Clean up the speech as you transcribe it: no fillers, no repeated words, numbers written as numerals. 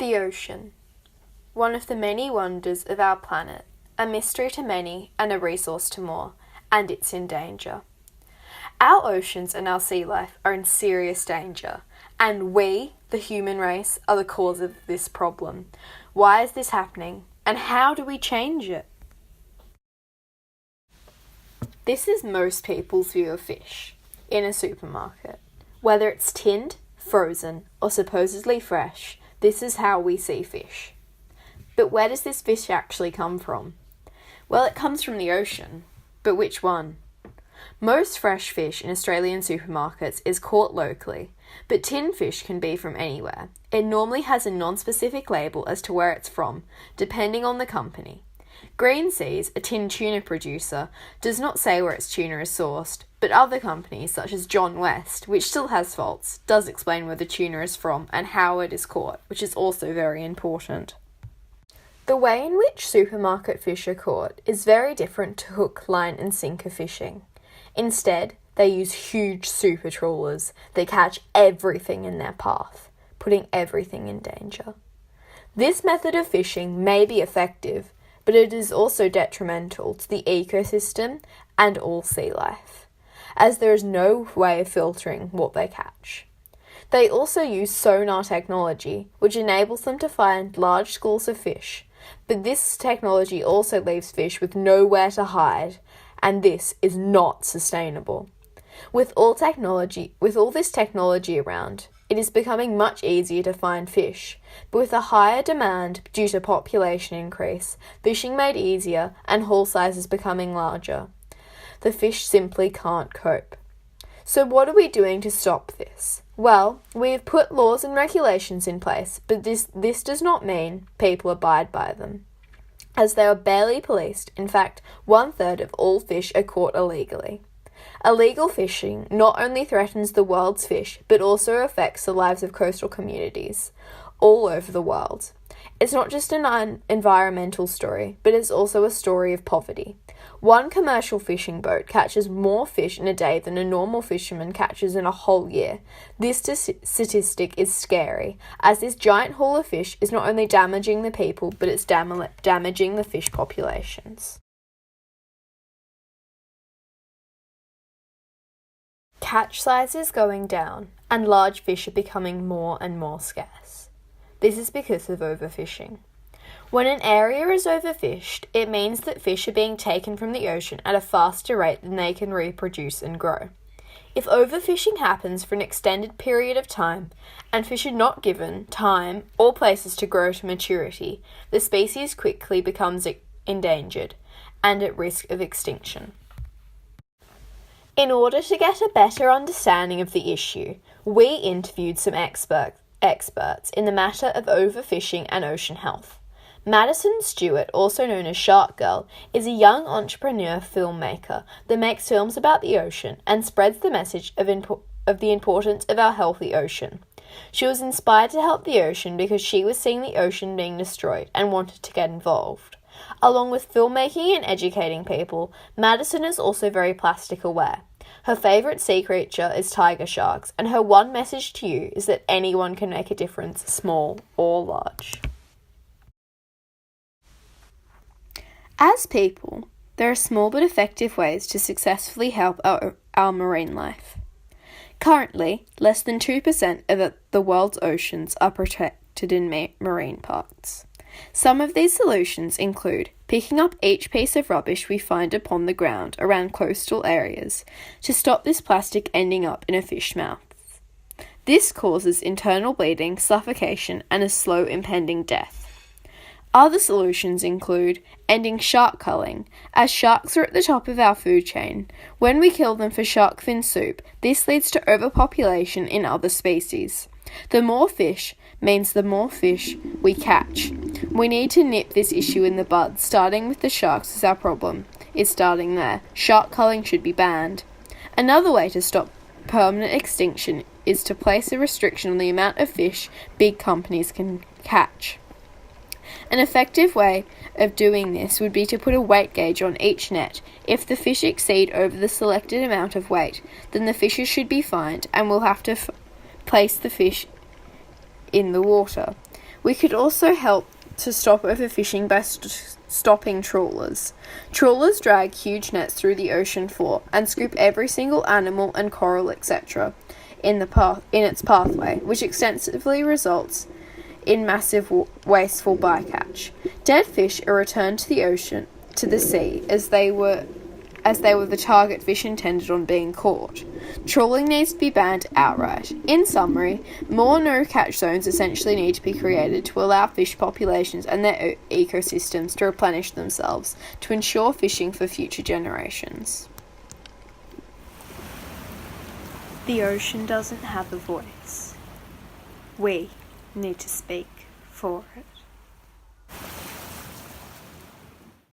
The ocean, one of the many wonders of our planet, a mystery to many and a resource to more, and it's in danger. Our oceans and our sea life are in serious danger, and we, the human race, are the cause of this problem. Why is this happening, and how do we change it? This is most people's view of fish in a supermarket. Whether it's tinned, frozen, or supposedly fresh, this is how we see fish. But where does this fish actually come from? Well, it comes from the ocean. But which one? Most fresh fish in Australian supermarkets is caught locally, but tinned fish can be from anywhere. It normally has a non-specific label as to where it's from, depending on the company. Green Seas, a tinned tuna producer, does not say where its tuna is sourced, but other companies, such as John West, which still has faults, does explain where the tuna is from and how it is caught, which is also very important. The way in which supermarket fish are caught is very different to hook, line and sinker fishing. Instead, they use huge super trawlers that catch everything in their path, putting everything in danger. This method of fishing may be effective, but it is also detrimental to the ecosystem and all sea life, as there is no way of filtering what they catch. They also use sonar technology, which enables them to find large schools of fish, but this technology also leaves fish with nowhere to hide, and this is not sustainable. With all this technology around, it is becoming much easier to find fish, but with a higher demand due to population increase, fishing made easier and haul sizes becoming larger. The fish simply can't cope. So what are we doing to stop this? Well, we have put laws and regulations in place, but this does not mean people abide by them, as they are barely policed. In fact, 1/3 of all fish are caught illegally. Illegal fishing not only threatens the world's fish, but also affects the lives of coastal communities all over the world. It's not just an environmental story, but it's also a story of poverty. One commercial fishing boat catches more fish in a day than a normal fisherman catches in a whole year. This statistic is scary, as this giant haul of fish is not only damaging the people, but it's damaging the fish populations. Catch size is going down, and large fish are becoming more and more scarce. This is because of overfishing. When an area is overfished, it means that fish are being taken from the ocean at a faster rate than they can reproduce and grow. If overfishing happens for an extended period of time, and fish are not given time or places to grow to maturity, the species quickly becomes endangered and at risk of extinction. In order to get a better understanding of the issue, we interviewed some experts in the matter of overfishing and ocean health. Madison Stewart, also known as Shark Girl, is a young entrepreneur filmmaker that makes films about the ocean and spreads the message of the importance of our healthy ocean. She was inspired to help the ocean because she was seeing the ocean being destroyed and wanted to get involved. Along with filmmaking and educating people, Madison is also very plastic aware. Her favourite sea creature is tiger sharks, and her one message to you is that anyone can make a difference, small or large. As people, there are small but effective ways to successfully help our marine life. Currently, less than 2% of the world's oceans are protected in marine parks. Some of these solutions include picking up each piece of rubbish we find upon the ground around coastal areas to stop this plastic ending up in a fish mouth. This causes internal bleeding, suffocation, and a slow impending death. Other solutions include ending shark culling, as sharks are at the top of our food chain. When we kill them for shark fin soup, this leads to overpopulation in other species. The more fish means the more fish we catch. We need to nip this issue in the bud, starting with the sharks as our problem. It's starting there. Shark culling should be banned. Another way to stop permanent extinction is to place a restriction on the amount of fish big companies can catch. An effective way of doing this would be to put a weight gauge on each net. If the fish exceed over the selected amount of weight, then the fishers should be fined and will have to place the fish in the water. We could also help to stop overfishing by stopping trawlers. Trawlers drag huge nets through the ocean floor and scoop every single animal and coral, etc., in its pathway, which extensively results in massive wasteful bycatch. Dead fish are returned to the sea, as they were the target fish intended on being caught. Trawling needs to be banned outright. In summary, more no-catch zones essentially need to be created to allow fish populations and their ecosystems to replenish themselves, to ensure fishing for future generations. The ocean doesn't have a voice. We need to speak for it.